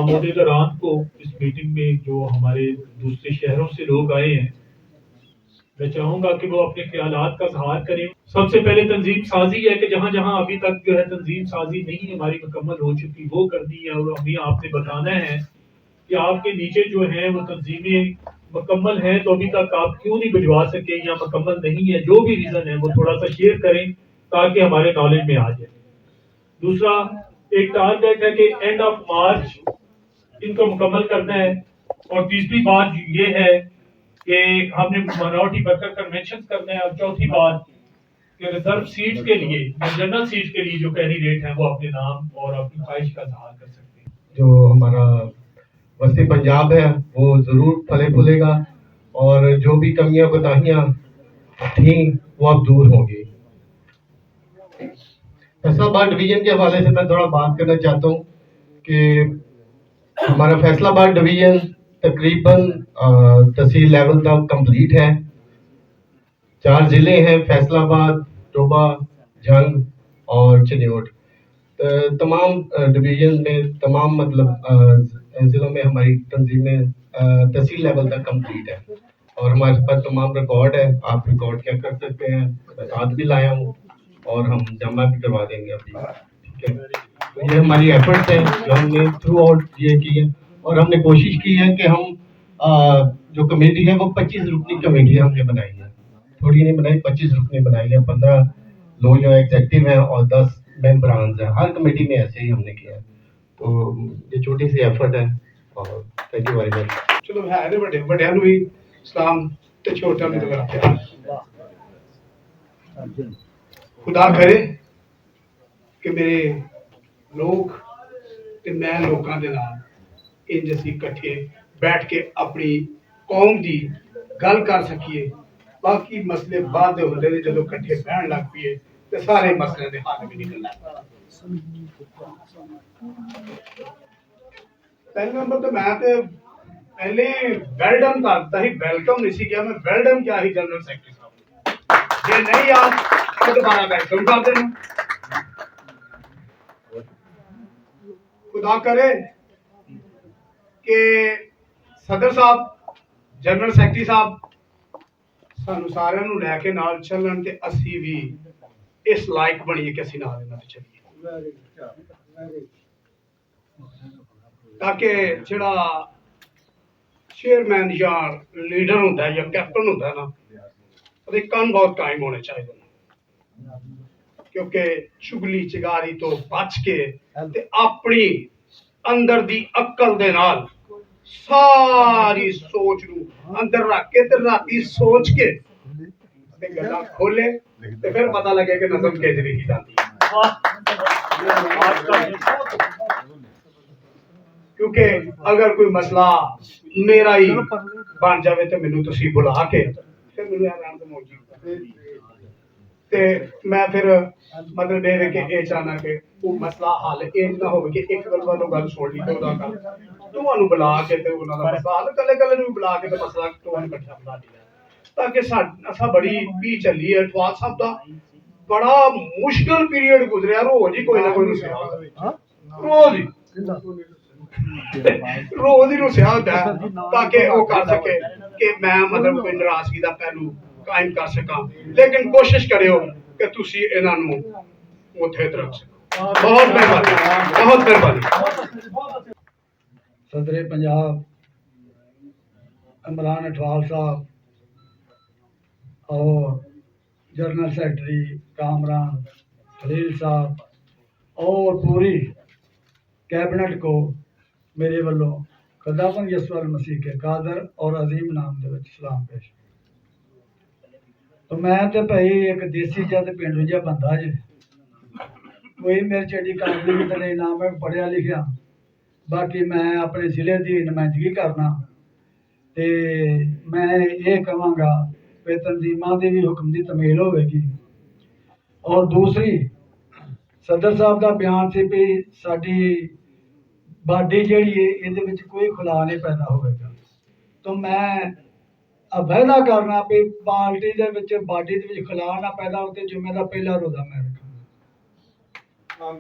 आमोद दौरान को इस मीटिंग में जो हमारे दूसरे शहरों से लोग आए हैं, मैं चाहूँगा कि वो अपने ख्यालात का इज़हार करें। सबसे पहले तंजीम साजी है कि जहाँ जहाँ अभी तक जो है तंजीम साजी नहीं हमारी मुकम्मल हो चुकी वो कर दी है, और अभी आपने बताना है कि आपके नीचे जो हैं वो तंजीमें मुकम्मल हैं तो अभी तक आप क्यों नहीं भिजवा सके या मुकम्मल नहीं है, जो भी रीज़न है वो थोड़ा सा शेयर करें ताकि हमारे नॉलेज में आ जाए। दूसरा, एक टारगेट है कि एंड ऑफ मार्च इनको मुकम्मल करना है। और तीसरी बात ये है कि हमने माइनॉरिटी वर्कर कन्वेंशन करना है। और चौथी बात कि रिजर्व सीट्स के लिए या जनरल सीट्स के लिए जो कैंडिडेट हैं वो अपने नाम और अपनी ख्वाहिश का इज़हार कर सकते हैं। जो हमारा वस्ती पंजाब है वो ज़रूर फले फूलेगा और जो भी कमियां कोताहियां थी वो अब दूर होंगी। फैसलाबाद डिवीजन के हवाले से मैं थोड़ा बात करना चाहता हूँ कि हमारा फैसलाबाद डिवीजन तकरीबन तहसील लेवल तक कंप्लीट है। 4 ज़िले हैं, फैसलाबाद, टोबा, जंग और चनियोट। तमाम डिवीजन में तमाम ज़िलों में हमारी तंजीमें तहसील लेवल तक कंप्लीट है और हमारे पास तमाम रिकॉर्ड है। आप रिकॉर्ड चेक कर सकते हैं, साथ भी लाया हूँ और हम जमा भी करवा देंगे अभी, ठीक है। तो ये हमारी एफर्ट्स हैं जो हमने थ्रू आउट ये की है और हमने कोशिश की है कि हम जो कमेटी है वो 25 रुकनी कमेटी हमने बनाई है, थोड़ी नहीं बनाई, 25 रुकनी बनाई है। 15 लोग जो एग्जेक्टिव हैं और 10 मेंबरान्स हैं, हर कमेटी में ऐसे ही हमने किया है। तो ये छोटी सी एफर्ट है और थैंक यू वेरी मच। चलो है तो बड़े बड़े भी सलाम ते छोटा भी तो प्यार। खुदा करे कि मेरे लोग ते मैं लोगों के नाल इंज असीं इकट्ठे बैठ के अपनी कौम दी गल कर सकीए। बाकी मसले बाद दे होंदे ने, जदों इकट्ठे बहन लग पईए ते सारे मसले दे हल भी निकल लग। पहले नंबर तो मैं ते पहले वेलडन करता ही, वेलकम नहीं सी किया। मैं वेलडन क्या ही जनरल सेक्रेटरी साहब जे नहीं याद तो दोबारा वेलकम कर देना। खुदा करे कि सदर साहब, जनरल सैकटरी साहब सानू सारिਆਂ ਨੂੰ ਲੈ ਕੇ ਨਾਲ ਚੱਲਣ ਤੇ ਅਸੀਂ ਵੀ ਇਸ ਲਾਇਕ ਬਣੀਏ ਕਿ ਅਸੀਂ ਨਾਲ ਇਹਨਾਂ ਤੇ ਚੱਲੀਏ, ताकि ਜਿਹੜਾ चेयरमैन या लीडर होता है या कैप्टन होता है ना, ਉਹਦੇ ਕੰਨ बहुत कायम होने चाहिए, क्योंकि चुगली चिगारी तो बच के ते अपनी अंदर दी अक्ल दे नाल सारी सोच नू अंदर रख के ते राती सोच के ते गल्लां खोले ते फिर पता लगे कि नज़म किंज लिखी जाती है। क्योंकि अगर कोई मसला मेरा ही बन जाए तो मैनू तुसी बुला के फिर मैनू आराम से मौजूद ते मैं फिर मतलब ये कि ये चाहना कि वो मसला हल इंज ना हो कि एक गल सुन ली तो ਤੁਹਾਨੂੰ बुला के ते उन्हां दा मसला हल कल्ले कल्ले नूं बुला के ते मसला ਤੁਹਾਨੂੰ इकट्ठा बुला दिया, ताकि असा बड़ी पी चली है। अठवाल साहब दा बड़ा मुश्किल पीरियड गुजरिया, रोज ही कोई ना कोई रुसिया, रोज ही रुसिया होता है ताकि वो कर सके कि मैं मतलब कोई नाराजगी का पहलू कायम कर सका। लेकिन कोशिश करियो कि तुसी इन्हां नूं उत्थे रख सको। बहुत मेहरबानी, बहुत मेहरबानी। सदर पंजाब इमरान अठवाल साहब और जनरल सेक्रेटरी कामरान खलील साहब और पूरी कैबिनेट को मेरे वालों खुदावंद यसुअल मसीह के कादर और अजीम नाम दे विच सलाम पेश। तो मैं तो भाई एक देसी जिहा ते पिंडू जिहा बंदा जे, कोई मेरे चेडी कागजी भी नहीं, ना मैं पढ़िया लिखिया। बाकी मैं अपने जिले की नुमाइंदगी करना ते मैं ये कहांगा कि तंजीमां दी भी हुक्म की तमील होगी। और दूसरी सदर साहब का बयान से भी साडी बाडी जिहड़ी है इहदे विच कोई खुला नहीं पैदा होगा। तो मैं वायदा करना भी पार्टी दे विच बाडी दे विच खुला ना पैदा होते जुम्मे का पहला रोजा मैं रखा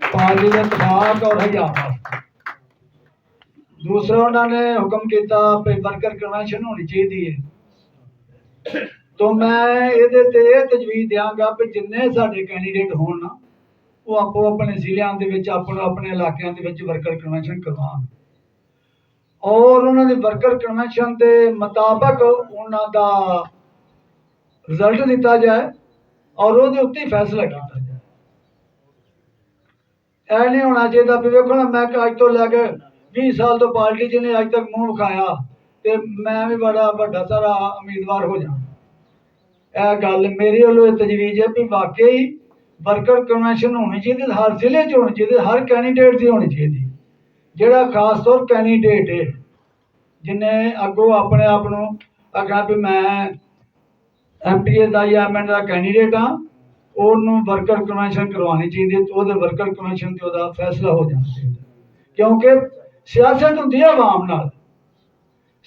पार्टी के इतफाक और हज़ार دوسرا انہوں نے حکم کیتا کہ ورکر کنونشن ہونی چاہیے. تو میں یہ تجویز دیاں گا کہ جن سارے کینڈیڈیٹ ہون نا وہ آپ اپنے ضلع اپنے علاقوں کے ورکر کنونشن کروان اور انہوں نے ورکر کنونشن کے مطابق انہوں دا رزلٹ دیتا جائے اور وہ اتنے فیصلہ کیا جائے. یہ نہیں ہونا چاہیے بھی ویکو نا میں اج تو لے کے 20 سال تو پارٹی جی نے اج تک منہ وکھایا تو میں بھی بڑا بڑا سارا امیدوار ہو جاؤں. یہ گل میری والوں تجویز ہے کہ واقعی ورکر کنونشن ہونی چاہیے, ہر ضلع ہونی چاہیے, ہر کینڈیڈیٹ کی ہونی چاہیے. جہاں خاص طور کینڈیڈیٹ ہے جنہیں اگوں اپنے آپ آخنا بھی میں ایم پی اے کا یا ایم این کا کینڈیڈیٹ ہاں, ورکر کنونشن کروانی چاہیے. تو وہ ورکر کنونشن سے وہ فیصلہ ہو جانا چاہیے, کیونکہ سیاست ہوتی ہے عوام نال.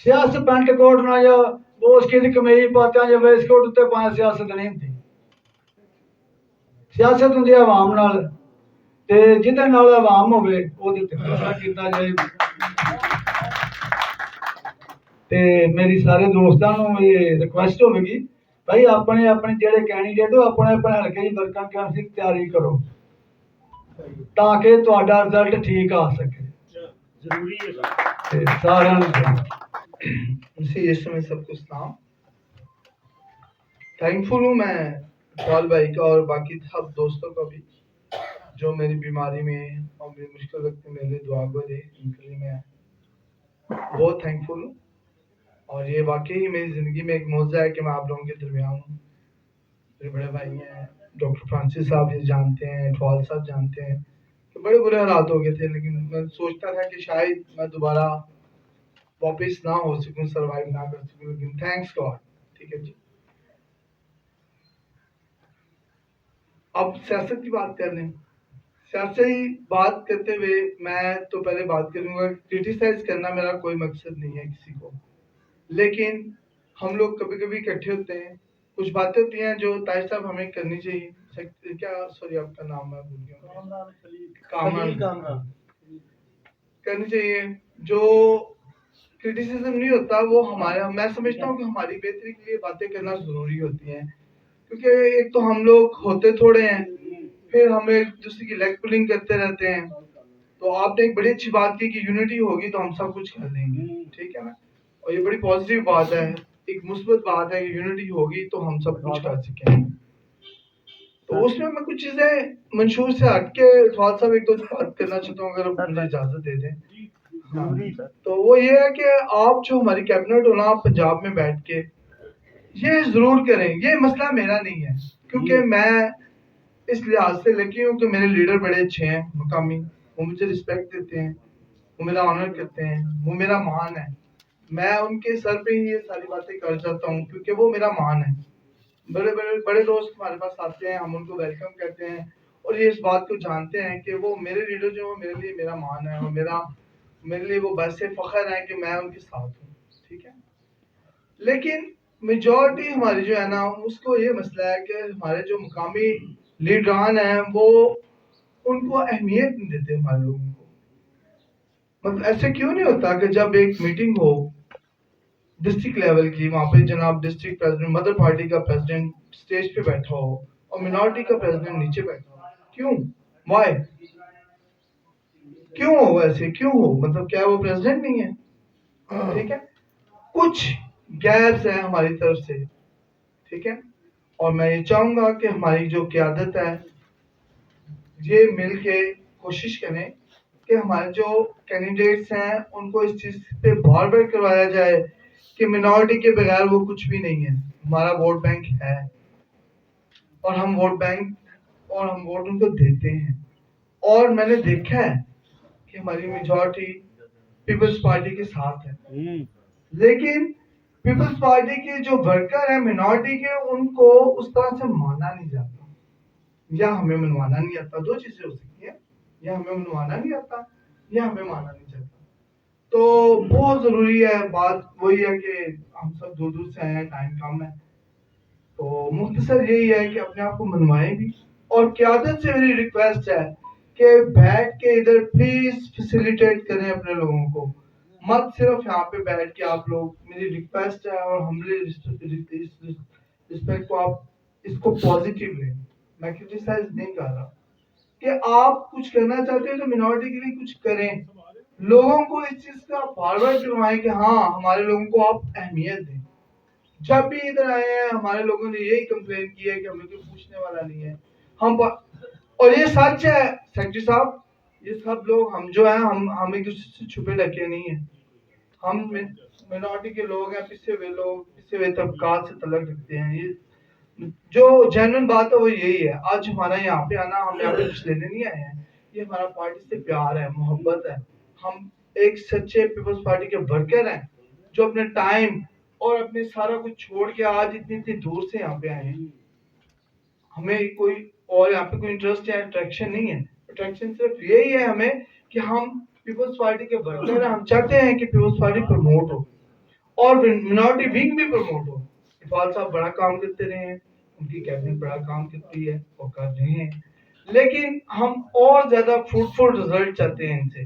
سیاست پینٹ کوٹ نہ یا بوس کی کمیز پاتے یا ویس کوٹ اتنے پائے سیاست نہیں ہوتی. سیاست ہوتی ہے عوام نال, جہد عوام ہوے وہ فیصلہ کیتا جائے. میری سارے دوستوں یہ ریکویسٹ ہوگی بھائی اپنے اپنے جڑے کینڈیڈیٹ ہو اپنے اپنے حلقے کی ورکر کنونشن کی تیاری کرو تاکہ تہاڈا رزلٹ ٹھیک آ سکے. ضروری ہے سارا میں سب کو سلام. تھینکفل ہوں میں اقبال بھائی کا اور باقی سب دوستوں کا بھی جو میری بیماری میں اور میری مشکل وقت میں میرے لیے دعا کرے. ان کے لیے میں بہت تھینکفل ہوں. اور یہ واقعی میری زندگی میں ایک معجزہ ہے کہ میں آپ لوگوں کے درمیان ہوں. میرے بڑے بھائی ہیں ڈاکٹر فرانسس صاحب یہ جانتے ہیں, اقبال صاحب جانتے ہیں کہ بڑے برے حالات ہو گئے تھے, لیکن میں سوچتا تھا کہ شاید میں دوبارہ واپس نہ ہو سکوں, سروائیو نہ کر سکوں, لیکن تھینکس گاڈ. ٹھیک ہے جی. اب سیاست کی بات کر لیں. سیاسی بات کرتے ہوئے میں تو پہلے بات کروں گا, کرٹیسائز کرنا میرا کوئی مقصد نہیں ہے کسی کو, لیکن ہم لوگ کبھی کبھی اکٹھے ہوتے ہیں, کچھ باتیں ہوتی ہیں جو طاہر صاحب ہمیں کرنی چاہیے. کیا سوری آپ کا نام میں بھول گیا, کامران کرنی چاہیے. جو کرٹیسزم نہیں ہوتا وہ ہمارا, میں سمجھتا ہوں کہ ہماری بہتری کے لیے باتیں کرنا ضروری ہوتی ہیں, کیونکہ ایک تو ہم لوگ ہوتے تھوڑے ہیں, پھر ہم ایک دوسرے کی لیگ پولنگ کرتے رہتے ہیں. تو آپ نے ایک بڑی اچھی بات کی کہ یونٹی ہوگی تو ہم سب کچھ کر لیں گے. ٹھیک ہے نا, اور یہ بڑی پازیٹیو بات ہے, ایک مثبت بات ہے کہ یونٹی ہوگی تو ہم سب کچھ کر سکیں گے. تو اس میں کچھ چیزیں منشور سے ہٹ کے اقبال صاحب ایک دو بات کرنا چاہتا ہوں اگر مجھے اجازت دے دیں. تو وہ یہ ہے کہ آپ جو ہماری کیبنٹ ہونا آپ پنجاب میں بیٹھ کے یہ ضرور کریں. یہ مسئلہ میرا نہیں ہے, کیونکہ میں اس لحاظ سے لکی ہوں کہ میرے لیڈر بڑے اچھے ہیں مقامی, وہ مجھے رسپیکٹ دیتے ہیں, وہ میرا آنر کرتے ہیں, وہ میرا مان ہے. میں ان کے سر پہ ہی یہ ساری باتیں کر جاتا ہوں کیونکہ وہ میرا مان ہے. بڑے دوست ہمارے پاس آتے ہیں, ہم ان کو ویلکم کرتے ہیں اور یہ اس بات کو جانتے ہیں کہ وہ میرے لیڈر جو ہیں میرے لیے میرا مان ہے, اور میرے لیے وہ باعث فخر ہے کہ میں ان کے ساتھ ہوں. ٹھیک ہے. لیکن میجورٹی ہماری جو ہے نا اس کو یہ مسئلہ ہے کہ ہمارے جو مقامی لیڈران ہیں وہ ان کو اہمیت نہیں دیتے ہمارے لوگوں کو. مطلب ایسے کیوں نہیں ہوتا کہ جب ایک میٹنگ ہو ڈسٹرکٹ لیول کی, وہاں پہ جناب ڈسٹرکٹ پریزیڈنٹ مدر پارٹی کا پریزیڈنٹ اسٹیج پہ بیٹھا ہو اور منارٹی کا پریزیڈنٹ نیچے بیٹھا ہو, کیوں, وائی, کیوں ہو ایسے, کیوں ہو, مطلب کیا وہ پریزیڈنٹ نہیں ہے؟ ٹھیک ہے. کچھ گیپس ہیں ہماری طرف سے. ٹھیک ہے. اور میں یہ چاہوں گا کہ ہماری جو قیادت ہے یہ مل کے کوشش کریں کہ ہمارے جو کینڈیڈیٹس ہیں ان کو اس چیز پہ فارورڈ کروایا جائے کہ منارٹی کے بغیر وہ کچھ بھی نہیں ہے. ہمارا ووٹ بینک ہے اور ہم ووٹ ان کو دیتے ہیں. اور میں نے دیکھا ہے کہ ہماری میجورٹی پیپلز پارٹی کے ساتھ ہے, لیکن پیپلز پارٹی کے جو ورکر ہیں منارٹی کے ان کو اس طرح سے مانا نہیں جاتا, یا ہمیں منوانا نہیں آتا. دو چیزیں ہو سکتی ہیں, یا ہمیں منوانا نہیں آتا یا ہمیں مانا نہیں جاتا. تو بہت ضروری ہے, بات وہی ہے کہ ہم سب دور دور سے آئے ہیں, ٹائم کم ہے, تو مختصر یہی ہے کہ اپنے آپ کو منوائیں بھی. اور قیادت سے میری ریکویسٹ ہے کہ بیٹھ کے ادھر پلیز فیسیلیٹیٹ کریں اپنے لوگوں کو, मत सिर्फ यहाँ पे बैठ के आप लोग, मेरी रिक्वेस्ट है और हमले रिस्पेक्ट को आप इसको पॉजिटिव लें, मैं क्रिटिसाइज नहीं कर रहा, कि आप कुछ करना चाहते हो तो मिनॉरिटी के लिए कुछ करें, लोगों को इस चीज का फॉरवर्ड करवाएं कि हाँ हमारे लोगों को आप अहमियत दें। जब भी इधर आए हैं हमारे लोगों ने यही कंप्लेन की है कि हमें कोई पूछने वाला नहीं है, और ये सच है सेक्रेटरी साहब, ये सब लोग हम जो है हम एक दूसरे से छुपे ढके नहीं है, हम मिनॉरिटी के लोग हैं, पिछे हुए तबकात से तलक रखते हैं। ये जो जेन्युइन बात है वो यही है। आज हमारा यहाँ पे आना, हम यहाँ पे कुछ लेने नहीं आए हैं, ये हमारा पार्टी से प्यार है, मोहब्बत है। हम एक सच्चे पीपल्स पार्टी के वर्कर हैं जो अपने टाइम और अपने सारा कुछ छोड़ के आज इतनी इतनी दूर से यहाँ पे आए हैं। हमें कोई और यहाँ पे कोई इंटरेस्ट या अट्रैक्शन नहीं है, अट्रैक्शन सिर्फ यही है हमें कि हम पीपल्स पार्टी के वर्कर हैं, हम चाहते हैं कि पीपल्स पार्टी प्रमोट हो और मिनॉरिटी विंग भी प्रमोट हो। इकबाल साहब बड़ा काम करते रहे हैं, उनकी कैबिनेट बड़ा काम करती है और कर रहे हैं, लेकिन हम और ज्यादा फ्रूटफुल रिजल्ट चाहते हैं इनसे,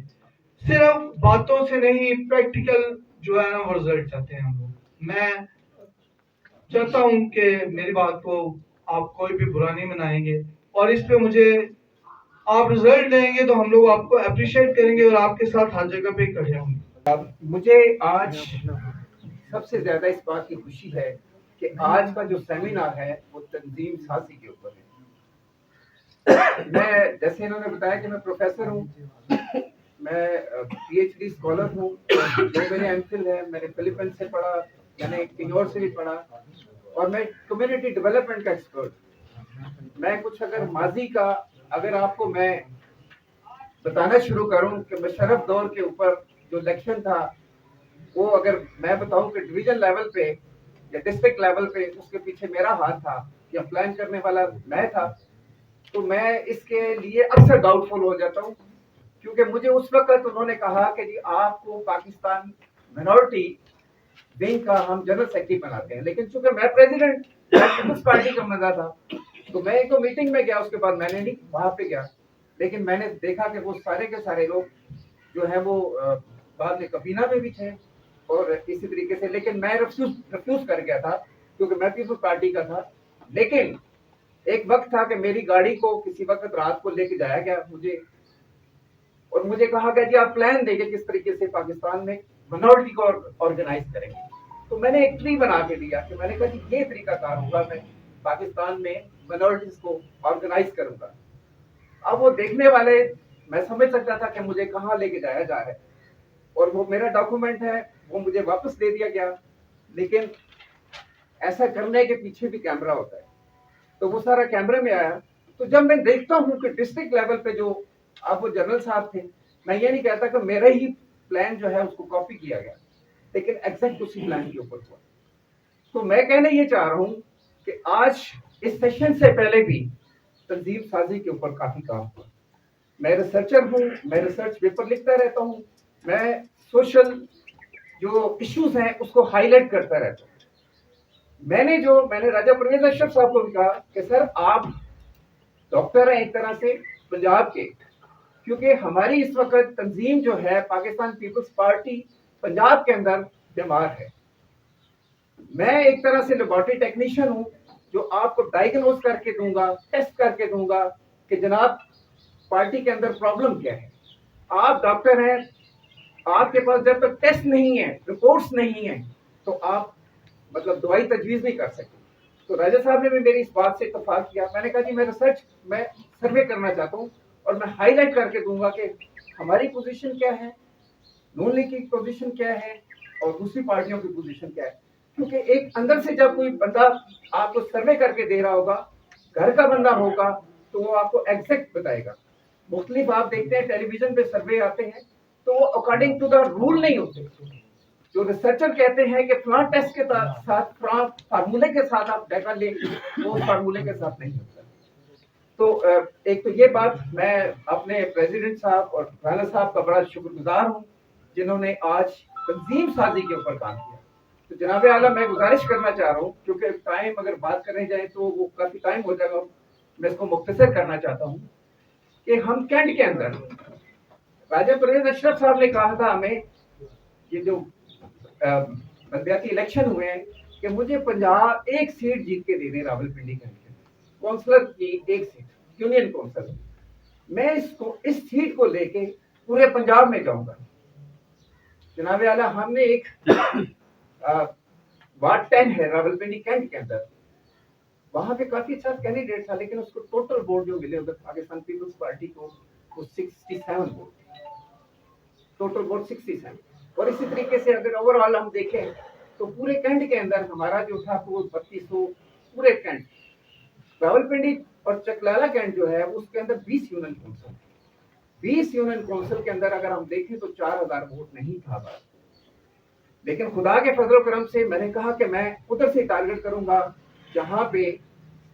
सिर्फ बातों से नहीं, प्रैक्टिकल जो है ना वो रिजल्ट चाहते हैं हम लोग। मैं चाहता हूं कि मेरी बात को आप कोई भी बुरा नहीं मनाएंगे और इस पे मुझे आप रिजल्ट देंगे तो हम लोग आपको अप्रिशिएट करेंगे और आपके साथ हर जगह पे खड़े होंगे। मुझे आज सबसे ज्यादा इस बात की खुशी है कि आज का जो सेमिनार है वो तंजीम साजी के ऊपर है। मैं जैसे इन्होंने बताया कि मैं प्रोफेसर हूँ, मैं पीएचडी स्कॉलर हूँ, जो मेरे एमफिल है, मैंने फिलीपींस से पढ़ा, मैंने किन्नौर से भी पढ़ा और मैं कम्युनिटी डेवलपमेंट का एक्सपर्ट। मैं कुछ अगर माजी का अगर आपको मैं बताना शुरू करूं कि मुशर्रफ दौर के ऊपर जो इलेक्शन था वो अगर मैं बताऊं कि डिवीजन लेवल पे या डिस्ट्रिक्ट लेवल पे उसके पीछे मेरा हाथ था या प्लान करने वाला मैं था, तो मैं इसके लिए अक्सर डाउटफुल हो जाता हूं, क्योंकि मुझे उस वक्त उन्होंने कहा कि जी आपको पाकिस्तान मिनॉरिटी विंग का हम जनरल सेक्रेटरी बनाते हैं, लेकिन चूंकि मैं प्रेसिडेंट पीपल्स पार्टी का बंदा था तो मैं एक मीटिंग में गया, उसके बाद मैंने नहीं वहां पे गया, लेकिन मैंने देखा कि वो सारे के सारे लोग जो है वो बाद में कबीना में भी थे और इसी तरीके से, लेकिन मैं रिफ्यूज कर गया था क्योंकि मैं पीपल्स पार्टी का था। लेकिन एक वक्त था कि मेरी गाड़ी को किसी वक्त रात को लेके जाया गया मुझे, और मुझे कहा गया कि आप प्लान देंगे किस तरीके से पाकिस्तान में मिनॉरिटी को ऑर्गेनाइज करेंगे। तो मैंने एक ट्री बना के दिया कि मैंने कहा कि ये तरीका कार होगा, मैं पाकिस्तान में मिनॉरिटीज को ऑर्गेनाइज करूंगा। अब वो देखने वाले, मैं समझ सकता था कि मुझे कहाँ लेके जाया जा रहा है, और वो मेरा डॉक्यूमेंट है वो मुझे वापस दे दिया गया, लेकिन ऐसा करने के पीछे भी कैमरा होता है, तो वो सारा कैमरे में आया। तो जब मैं देखता हूँ कि डिस्ट्रिक्ट लेवल पे जो आप वो जनरल साहब थे, मैं ये नहीं कहता कि मेरा ही प्लान जो है उसको कॉपी किया गया, लेकिन एग्जैक्ट उसी प्लान के ऊपर हुआ। तो मैं कहने ये चाह रहा हूँ कि आज इस सेशन से पहले भी तंजीम साजी के ऊपर काफी काम हुआ। मैं रिसर्चर हूँ, मैं रिसर्च पेपर लिखता रहता हूँ, मैं सोशल जो इश्यूज हैं उसको हाईलाइट करता रहता हूँ। मैंने राजा परवेज अशरफ साहब को भी कहा कि सर आप डॉक्टर हैं एक तरह से पंजाब के, क्योंकि हमारी इस वक्त तंजीम जो है पाकिस्तान पीपल्स पार्टी पंजाब के अंदर बीमार है। मैं एक तरह से लेबोरेटरी टेक्नीशियन हूँ जो आपको डायग्नोज करके दूंगा, टेस्ट करके दूंगा कि जनाब पार्टी के अंदर प्रॉब्लम क्या है। आप डॉक्टर हैं, आपके पास जब तक टेस्ट नहीं है, रिपोर्ट्स नहीं है, तो आप मतलब दवाई तजवीज़ नहीं कर सकते। तो राजा साहब ने भी मेरी इस बात से इत्तेफाक किया। मैंने कहा जी मैं सर्वे करना चाहता हूँ और मैं हाईलाइट करके दूंगा कि हमारी पोजीशन क्या है, नून लीग की पोजीशन क्या है और दूसरी पार्टियों की पोजीशन क्या है। क्योंकि एक अंदर से जब कोई बंदा आपको सर्वे करके दे रहा होगा, घर का बंदा होगा, तो वो आपको एग्जैक्ट बताएगा। मुख्तलिफ आप देखते हैं टेलीविजन पे सर्वे आते हैं तो वो अकॉर्डिंग टू द रूल नहीं होते। जो रिसर्चर कहते हैं कि फलां टेस्ट के साथ फलां फार्मूले के साथ आप डाटा ले, वो फार्मूले के साथ नहीं होता। तो एक तो ये बात, मैं अपने प्रेसिडेंट साहब और राणा साहब का बड़ा शुक्रगुजार हूँ जिन्होंने आज तंजीम साजी के ऊपर काम किया। तो जनाब आला मैं गुजारिश करना चाह रहा हूँ, क्योंकि टाइम अगर बात करने जाए तो वो काफी टाइम हो जाएगा, मैं इसको मुख्तसर करना चाहता हूँ कि हम कैंट के अंदर राजा परवेज अशरफ साहब ने कहा था हमें ये जो बलदियाती इलेक्शन हुए हैं कि मुझे पंजाब एक सीट जीत के देने रावलपिंडी के काउंसलर की एक सीट यूनियन काउंसिल, मैं इसको इस सीट को लेके पूरे पंजाब में जाऊंगा। जनाब आला हमने एक वार्ड 10 है रावलपिंडी कैंट के अंदर, वहां पे काफी अच्छा कैंडिडेट था, लेकिन उसको टोटल वोट जो मिले उधर पाकिस्तान पीपल्स पार्टी को वो 67 वोट, टोटल वोट 67। और इसी तरीके से अगर ओवरऑल हम देखें तो पूरे कैंट के अंदर हमारा जो था वो 3200, पूरे कैंट रावलपिंडी और चकलाला कैंट जो है उसके अंदर 20 यूनियन काउंसिल, 20 यूनियन काउंसिल के अंदर अगर हम देखें तो 4000 वोट नहीं था। लेकिन खुदा के फजल करम से मैंने कहा कि मैं उधर से टारगेट करूंगा जहां पे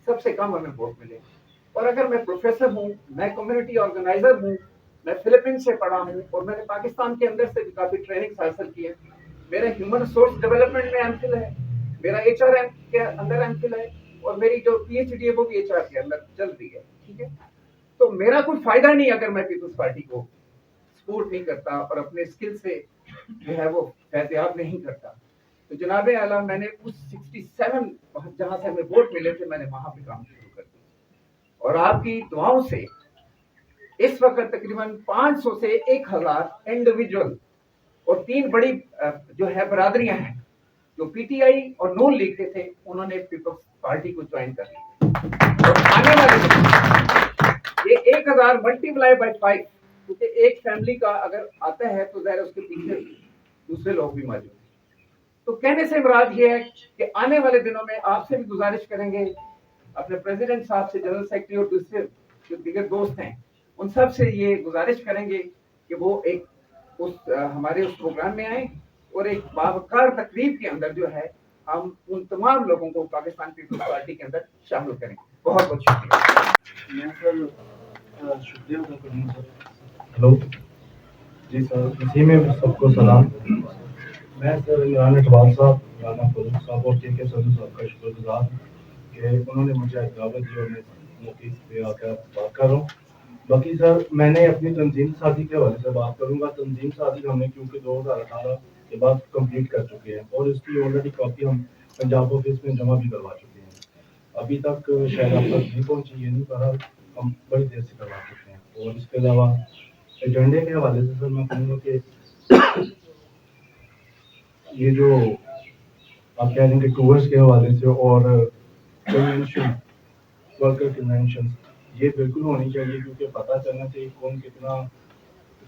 सबसे कम हमें वोट मिले। और अगर मैं प्रोफेसर हूँ, मैं कम्युनिटी ऑर्गेनाइजर हूँ, मैं फिलीपींस से पढ़ा हूँ और मैंने पाकिस्तान के अंदर से भी काफी ट्रेनिंग हासिल की है, मेरा ह्यूमन रिसोर्स डेवलपमेंट में एमफिल है, मेरा HRM के अंदर एमफिल है और मेरी जो PhD है वो भी HR के अंदर चल रही है, ठीक है। तो मेरा कोई फायदा नहीं अगर मैं पीपल्स पार्टी को सपोर्ट नहीं करता और अपने स्किल से जो है वो फैज़याब नहीं करता। तो जनाब आला मैंने उस 67 जहां से हमें वोट मिले थे मैंने वहां पे काम शुरू कर दिया और आपकी दुआओं से इस वक्त तकरीबन 500 से 1000 इंडिविजुअल और 3 बड़ी जो है बरादरियां हैं जो PTI और नून लीग के थे, उन्होंने पीपल्स पार्टी को ज्वाइन कर लिया। और आने वाले ये 1000 मल्टीप्लाई बाय 5, क्योंकि एक फैमिली का अगर आता है तो ज़ाहिर उसके पीछे दूसरे लोग भी मौजूद हैं। तो कहने से मुराद ये है कि आने वाले दिनों में आपसे भी गुजारिश करेंगे, अपने प्रेसिडेंट साहब से, जनरल सेक्रेटरी और दूसरे जो दीगर दोस्त हैं उन सब से ये गुजारिश करेंगे कि वो एक हमारे उस प्रोग्राम में आए और एक बावकार तकरीब के अंदर जो है हम उन तमाम लोगों को पाकिस्तान पीपल्स पार्टी के अंदर शामिल करेंगे। बहुत बहुत शुक्रिया। मैं सर शुक्रिया अदा करूँगा सर। हेलो जी सर, इसी में सबको सलाम। मैं सर इमरान इकबाल साहब, राना फरूख साहब और के सदू साहब का शुक्रगुजार कि उन्होंने मुझे दावत दी और मैं मौके पे आकर बात कर रहा हूँ। बाकी सर मैंने अपनी तंजीम साजी के हवाले से बात करूँगा। तंजीम साजी हमने क्योंकि 2018 के बाद कंप्लीट कर चुके हैं और इसकी ऑलरेडी कॉपी हम पंजाब ऑफिस में जमा भी करवा चुके हैं। अभी तक शायद आप तक नहीं पहुँची, ये नहीं पता, हम बड़ी देर से करवा चुके हैं। और इसके अलावा एजेंडे के हवाले से सर मैं कहूँगा कि ये जो आप कह रहे हैं कि टूर्स के हवाले से और कन्वेंशन, वर्कर कन्वेंशन, ये बिल्कुल होनी चाहिए क्योंकि पता चलना चाहिए कौन कितना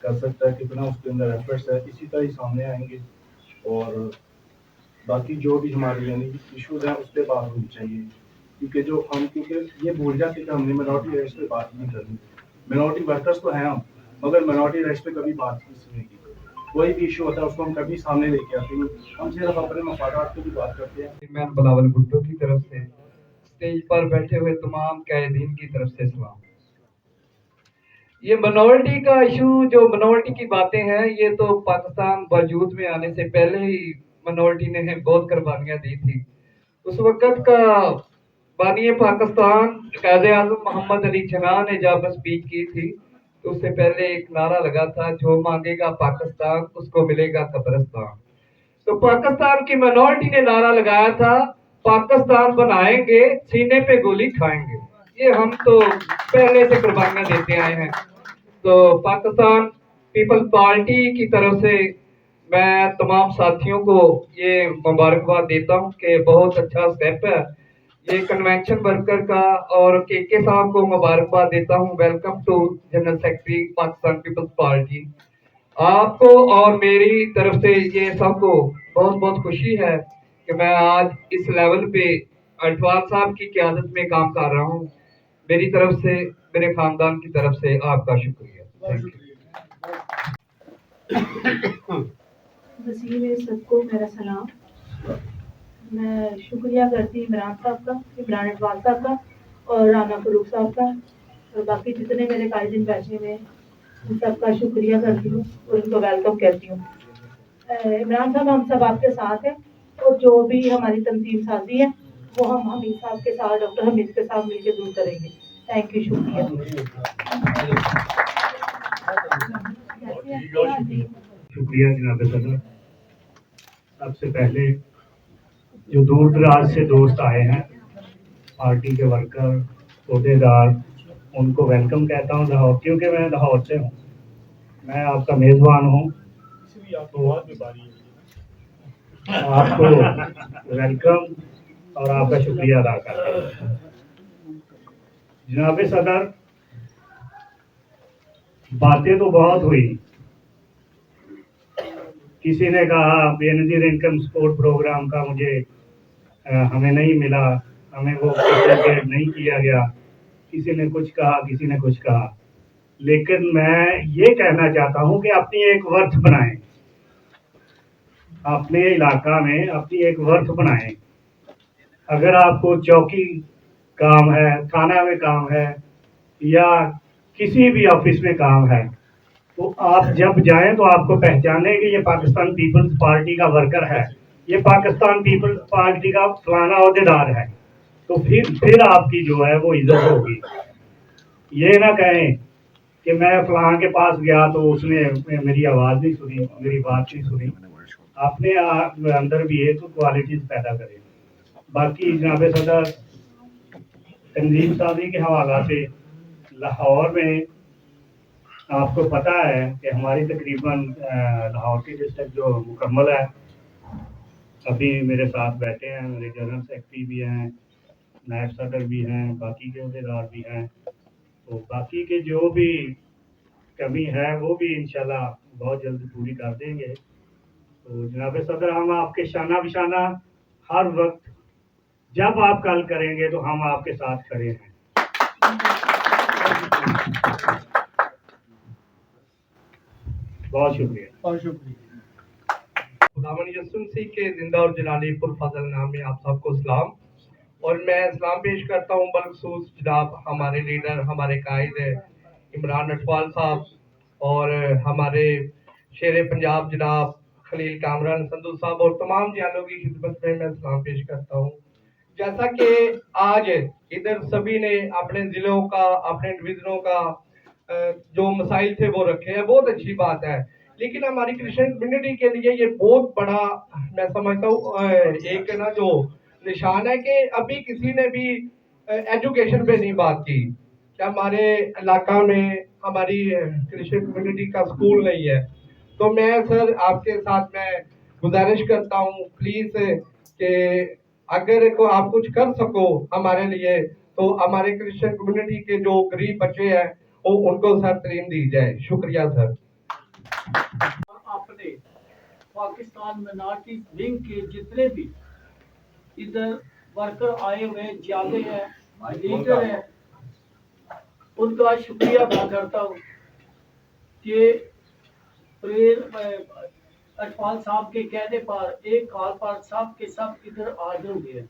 कर सकता है, कितना उसके अंदर एफर्ट्स है, इसी तरह ही सामने आएंगे। और बाकी जो भी हमारे यानी इशूज़ हैं उस पर बात होनी चाहिए क्योंकि जो हम क्योंकि ये भूल जाते कि हमने मिनॉरिटी राइट्स पे बात नहीं करनी। मिनॉरिटी वर्कर्स तो हैं हम, मगर मिनॉरिटी राइट्स पे कभी बात नहीं की। कोई भी इशू होता है उसको हम कभी सामने लेके आते हैं, हम सिर्फ अपने मफादात की भी बात करते हैं। मैं बिलावल भुट्टो की तरफ से, स्टेज पर बैठे हुए तमाम कैदीन की तरफ से सलाम। ये मिनॉरिटी का इशू, जो मिनॉरिटी की बातें हैं, ये तो पाकिस्तान वजूद में आने से पहले ही मिनॉरिटी ने बहुत कुर्बानियां दी थी। उस वक्त का बानी पाकिस्तान कायदे आज़म मोहम्मद अली जिन्ना ने जब स्पीच की थी तो उससे पहले एक नारा लगा था, जो मांगेगा पाकिस्तान उसको मिलेगा कब्रिस्तान। तो पाकिस्तान की मिनॉरिटी ने नारा लगाया था, पाकिस्तान बनाएंगे सीने पे गोली खाएंगे। ये हम तो पहले से कुर्बानियां देते आए हैं। तो पाकिस्तान पीपल्स पार्टी की तरफ से मैं तमाम साथियों को ये मुबारकबाद देता हूँ कि बहुत अच्छा स्टेप है ये कन्वेंशन वर्कर का, और के साहब को मुबारकबाद देता हूँ। Welcome to general secretary Pakistan Peoples Party. आपको और मेरी तरफ से ये सबको बहुत बहुत खुशी है कि मैं आज इस लेवल पे अटवाल साहब की क़यादत में काम कर रहा हूँ। मेरी तरफ से, मेरे खानदान की तरफ से आपका शुक्रिया। वसीम में सबको मेरा सलाम। मैं शुक्रिया करती इमरान साहब का, इमरान इकबाल साहब का और राना फरूख साहब का और बाकी जितने मेरे कायदीन बैठे हुए हैं उन सबका शुक्रिया करती हूँ और उनको वेलकम कहती हूँ। इमरान साहब, हम सब आपके साथ हैं और जो भी हमारी तंजीम साजी है वो हम हमीद साहब के साथ, डॉक्टर हमीद के साथ मिलकर दूर करेंगे। थैंक यू, शुक्रिया। शुक्रिया जनाब सदर। سب سے پہلے جو دور دراز سے دوست آئے ہیں، پارٹی کے ورکر، عہدیدار، ان کو ویلکم کہتا ہوں لاہور، کیونکہ میں لاہور سے ہوں، میں آپ کا میزبان ہوں، آپ کو ویلکم اور آپ کا شکریہ ادا کرتا ہوں۔ جناب صدر، باتیں تو بہت ہوئی، کسی نے کہا بے نظیر انکم سپورٹ پروگرام کا مجھے ہمیں نہیں ملا، ہمیں وہ فیسیلیٹیٹ نہیں کیا گیا، کسی نے کچھ کہا، کسی نے کچھ کہا، لیکن میں یہ کہنا چاہتا ہوں کہ اپنی ایک ورتھ بنائیں، اپنے علاقہ میں اپنی ایک ورتھ بنائیں۔ اگر آپ کو چوکی کام ہے، تھانہ میں کام ہے، یا کسی بھی آفس میں کام ہے، تو آپ جب جائیں تو آپ کو پہچانیں کہ یہ پاکستان پیپلز پارٹی کا ورکر ہے، یہ پاکستان پیپلز پارٹی کا فلانا عہدیدار ہے، تو پھر آپ کی جو ہے وہ عزت ہوگی۔ یہ نہ کہیں کہ میں فلاں کے پاس گیا تو اس نے میری آواز نہیں سنی، میری بات نہیں سنی۔ اپنے اندر بھی ایک کوالٹیز پیدا کریں۔ باقی جناب صدر، تنظیم سازی کے حوالہ سے لاہور میں آپ کو پتہ ہے کہ ہماری تقریباً لاہور کی ڈسٹرکٹ جو مکمل ہے، ابھی میرے ساتھ بیٹھے ہیں، میرے جنرل سیکرٹری بھی ہیں، نائب صدر بھی ہیں، باقی کے عہدیدار بھی ہیں، تو باقی کے جو بھی کمی ہے وہ بھی انشاءاللہ بہت جلد پوری کر دیں گے۔ تو جناب صدر، ہم آپ کے شانہ بشانہ ہر وقت جب آپ کال کریں گے تو ہم آپ کے ساتھ کھڑے ہیں۔ بہت شکریہ۔ بہت شکریہ۔ خداوند یسوع مسیح کے زندہ اور جلالی پرفضل نام میں آپ سب کو سلام، اور میں سلام پیش کرتا ہوں بالخصوص جناب ہمارے لیڈر، ہمارے قائد عمران اٹوال صاحب، اور ہمارے شیر پنجاب جناب خلیل کامران سندھو صاحب، اور تمام جانوں کی خدمت میں سلام پیش کرتا ہوں۔ جیسا کہ آج ادھر سبھی نے اپنے ضلعوں کا، اپنے ڈویژنوں کا جو مسائل تھے وہ رکھے ہیں، بہت اچھی بات ہے، لیکن ہماری کرسچن کمیونٹی کے لیے یہ بہت بڑا میں سمجھتا ہوں ایک نا جو نشان ہے کہ ابھی کسی نے بھی ایجوکیشن پہ نہیں بات کی، کہ ہمارے علاقہ میں ہماری کرسچن کمیونٹی کا اسکول نہیں ہے۔ تو میں سر آپ کے ساتھ میں گزارش کرتا ہوں پلیز کہ اگر آپ کچھ کر سکو ہمارے لیے، تو ہمارے کرسچن کمیونٹی کے جو غریب بچے ہیں ان کو سر تعلیم دی جائے۔ شکریہ سر۔ اپنے پاکستان مائنارٹی ونگ کے جتنے بھی ادھر ورکر آئے ہوئے جالے ہیں، لیڈر ہیں، ان کا شکریہ ادا کرتا ہوں کہ اٹوال صاحب کے کہنے پر ایک کال پر سب کے سب ادھر حاضر ہوئے ہیں۔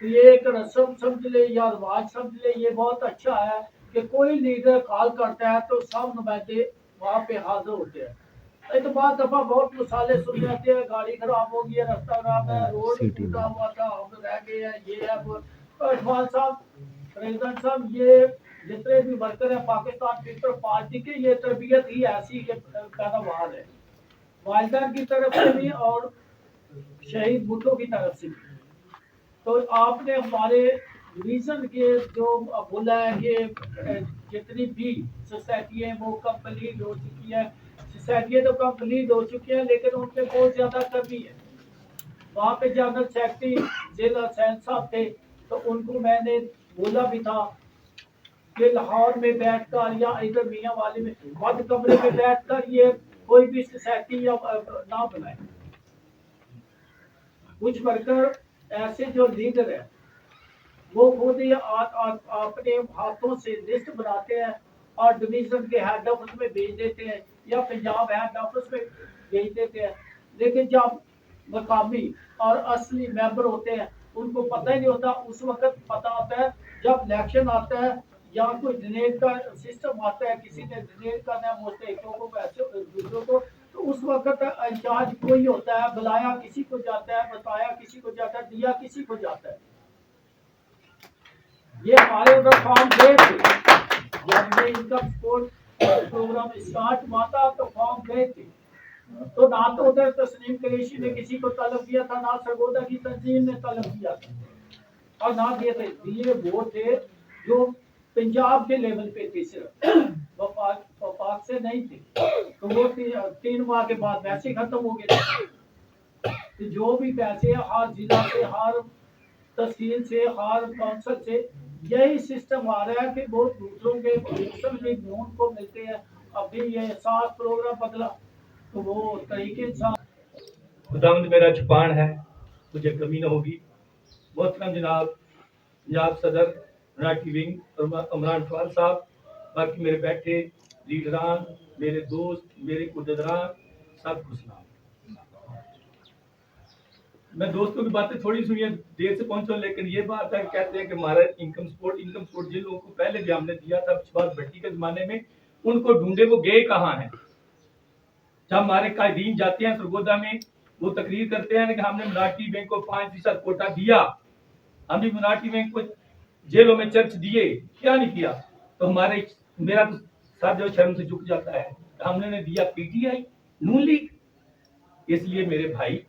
تو یہ ایک رسم سمجھ لے یا رواج سمجھ لے، یہ بہت اچھا ہے کہ کوئی لیڈر کال کرتا ہے تو سب نمائندے وہاں پہ حاضر ہوتے ہیں۔ تو بعض دفعہ بہت مسالے سن جاتے ہیں، گاڑی خراب ہو گئی ہے، رستہ خراب ہے، روڈ ٹوٹا ہوا تھا، ہم رہ گئے ہیں، یہ ہے وہ۔ اٹوال صاحب، پریزیڈنٹ صاحب، یہ جتنے بھی ورکر ہیں پاکستان پیپل پارٹی کے، یہ تربیت ہی ایسی کہ پیداوار ہے، والدین کی طرف سے بھی اور شہید بھٹو کی طرف سے بھی۔ تو آپ نے ہمارے ڈویژن کے جو بولا ہے کہ جتنی بھی سوسائٹی ہیں وہ کمپلیٹ ہو چکی ہے، سوسائٹیاں تو کمپلیٹ ہو چکی ہیں، لیکن ان میں بہت زیادہ کمی ہے۔ وہاں پہ جنرل سیکرٹری ضلع حسین صاحب تھے، تو ان کو میں نے بولا بھی تھا کہ لاہور میں بیٹھ کر یا ادھر میاں والے میں بند کمرے میں بیٹھ کر یہ کوئی بھی سوسائٹی نہ بنائے۔ کچھ ورکر ایسے جو لیڈر ہیں وہ خود ہی اپنے ہاتھوں سے لسٹ بناتے ہیں اور ڈویژن کے ہیڈ آفس میں بھیج دیتے ہیں یا پنجاب ہیڈ آفس میں بھیج دیتے ہیں، لیکن جب مقامی اور اصلی ممبر ہوتے ہیں ان کو پتہ ہی نہیں ہوتا۔ اس وقت پتہ ہوتا ہے جب الیکشن آتا ہے یا کوئی ڈونیٹ کا سسٹم آتا ہے، کسی نے ڈونیٹ کرنا ہے مستحقوں کو، پیسے دوسروں کو، تو اس وقت انچارج کوئی ہوتا ہے، بلایا کسی کو جاتا ہے، بتایا کسی کو جاتا ہے، دیا کسی کو جاتا ہے۔ یہ ہمارے ادھر فارم گئے تھے جب یہ انکم سپورٹ پروگرام اسٹارٹ ہوا تھا، تو فارم گئے تھے तो ना तो उधर तस्लीम कुरैशी ने किसी को तलब किया था, ना सरगोदा की तंजीम ने तलब किया था, और ना ये वो थे जो पंजाब के लेवल पे थे, सिर्फ वफाक से नहीं थे। तो वो 3 माह के बाद वैसे खत्म हो गए थे। तो जो भी पैसे हर जिला से, हर तहसील से, हर काउंसिल से यही सिस्टम आ रहा है कि वो दूसरों के मुस्लिम लीग नून को मिलते हैं। अभी ये 7 प्रोग्राम बदला तो वो तरीके खुदावंद मेरा छुपान है, मुझे कमी न होगी। मोहतरम जनाब पंजाब सदर मराठी विंग और इमरान इकबाल साहब, बाकी मेरे बैठे लीडरान, मेरे दोस्त, मेरे उहदेदार, सबको सलाम। मैं दोस्तों की बातें थोड़ी सुनी है, देर से पहुंचा, लेकिन ये बात है, कहते हैं कि हमारा इनकम सपोर्ट जिन लोगों को पहले भी हमने दिया था शहबाज भट्टी के जमाने में, उनको ढूंढे वो गए कहाँ हैं। जब हमारे कायदीन जाते हैं सरगोदा में, वो तकरीर करते हैं कि हमने मिनाटी बैंक को 5% कोटा दिया, हमने मिनाटी बैंक को जेलों में चर्च दिए, क्या नहीं किया। तो मेरा तो सर जो शर्म से झुक जाता है, हमने ने दिया पीटीआई नून लीग। इसलिए मेरे भाई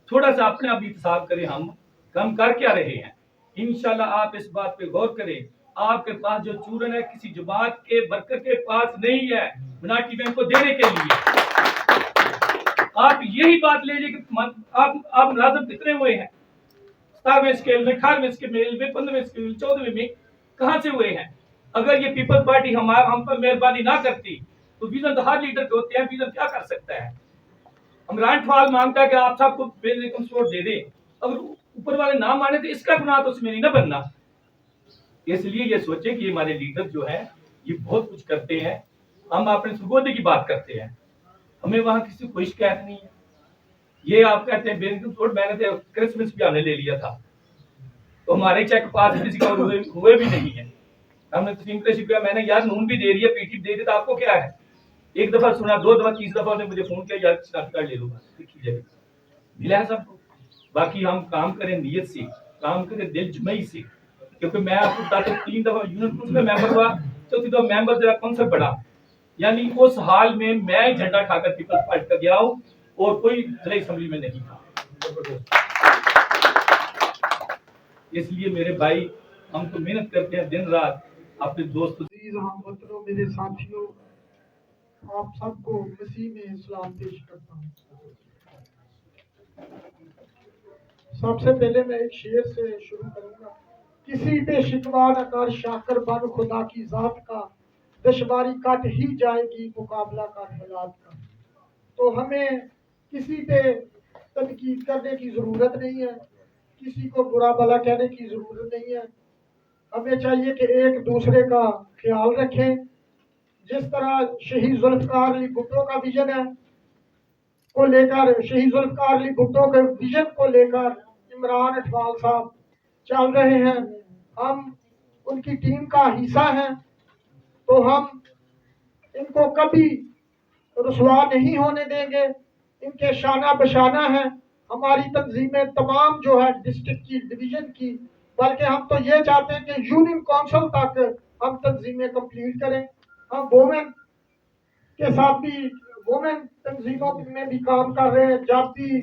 थोड़ा सा अपने आप इंतसाब करें, हम कम कर क्या रहे हैं। इंशाल्लाह आप इस बात पे गौर करें, आपके पास जो चूरन है किसी जमात के वर्कर के पास नहीं है मिनाटी बैंक को देने के लिए। आप यही बात ले लीजिए कि आप मुलाजिम कितने हुए हैं, 17वें स्केल में, 18वें स्केल में, 15वें स्केल में, 14वें में, कहां से हुए हैं। अगर ये पीपल्स पार्टी हम पर मेहरबानी ना करती तो विजन तो हर लीडर के होते हैं, विजन क्या कर सकता है। इमरान इकबाल मांगता है कि आप सबको बेनिकम सपोर्ट दे दें, अगर ऊपर वाले ना माने तो इसका गुनाह तो उसमें नहीं ना बनना। इसलिए ये सोचें कि हमारे लीडर जो है ये बहुत कुछ करते हैं। हम अपने सरगोदे की बात करते हैं, हमें वहां किसी कोई शिकायत नहीं है। ये आप कहते हैं बेनिकम सपोर्ट, मैंने तो क्रिसमस भी आने ले लिया था, तो हमारे चेक पास किसी का हुए भी नहीं है। हमने तस्लीम कुरैशी किया, मैंने यार नून भी दे रही है, पीटी दे रही, तो आपको क्या है। एक दफा सुना, 2 दफा, 3 दफा ने मुझे फोन किया, यार शनाख्ती कार्ड ले लो, मिला है सबको। बाकी हम काम करें नियत से, काम करें दिल जमई से, क्योंकि मैं आपको बताता हूँ 3 दफा यूनियन में मेंबर हुआ, चौथी दफा मेंबर जरा कौन सा बड़ा, यानी उस हाल में मैं झंडा खाकर पीपल्स पार्टी का गया हूँ और कोई जिला असेंबली में नहीं था। इसलिए मेरे भाई हम तो मेहनत करते हैं दिन रात अपने दोस्तों। हमवतनों, मेरे साथियों, आप सबको मसीह में सलाम पेश करता हूँ। सबसे पहले मैं एक शेर से शुरू करूंगा। किसी पे शिकवा न कर शाकर बन खुदा की जात का, दुश्वारी कट ही जाएगी मुकाबला कर हालात का। तो हमें किसी पे तनकीद करने की ज़रूरत नहीं है, किसी को बुरा भला कहने की ज़रूरत नहीं है। हमें चाहिए कि एक दूसरे का ख्याल रखें। जिस तरह शहीद जुल्फ़िकार अली भुट्टो का विजन है को लेकर, शहीद जुल्फ़िकार अली भुट्टो के विजन को लेकर इमरान इकबाल साहब चल रहे हैं, हम उनकी टीम का हिस्सा हैं, तो हम इनको कभी रुसवा नहीं होने देंगे। इनके शाना बशाना है हमारी तंजीमें तमाम जो है डिस्ट्रिक्ट की, डिवीजन की, बल्कि हम तो ये चाहते हैं कि यूनियन काउंसिल तक हम तंजीमें कंप्लीट करें। हम वोमेन के साथ भी, वोमेन तंजीमों में भी काम कर रहे हैं। जब भी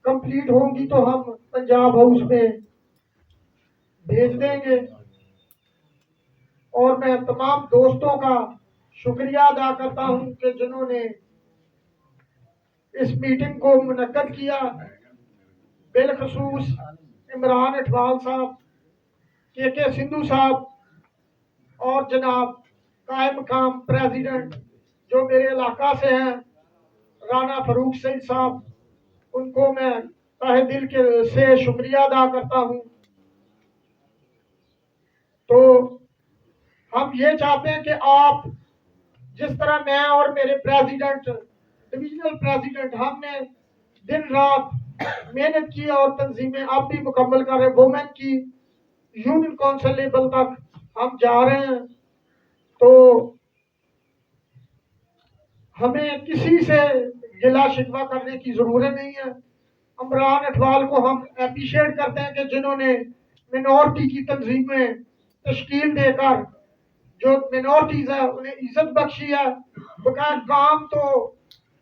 कंप्लीट होंगी तो हम पंजाब हाउस में भेज देंगे। और मैं तमाम दोस्तों का शुक्रिया अदा करता हूं कि जिन्होंने इस मीटिंग को मुनक्कद किया, बिलखसूस इमरान इकबाल साहब, के सिंधु साहब और जनाब कायम मकाम प्रेसिडेंट जो मेरे इलाका से हैं राना फरूक सईद साहब, उनको मैं तहे दिल के से शुक्रिया अदा करता हूं। तो हम ये चाहते हैं कि आप, जिस तरह मैं और मेरे प्रेसिडेंट, डिविजनल प्रेसिडेंट, हमने दिन रात मेहनत की और तंजीमें अब भी मुकम्मल कर रहे हैं। वोमेन की यूनियन काउंसिल लेवल तक हम जा रहे हैं, तो हमें किसी से गिला शिकवा करने की जरूरत नहीं है। इमरान इकबाल को हम अप्रिशिएट करते हैं कि जिन्होंने मिनॉरिटी की तंजीमें तश्कील देकर जो मिनॉरिटीज है उन्हें इज्जत बख्शी है। बकाया काम तो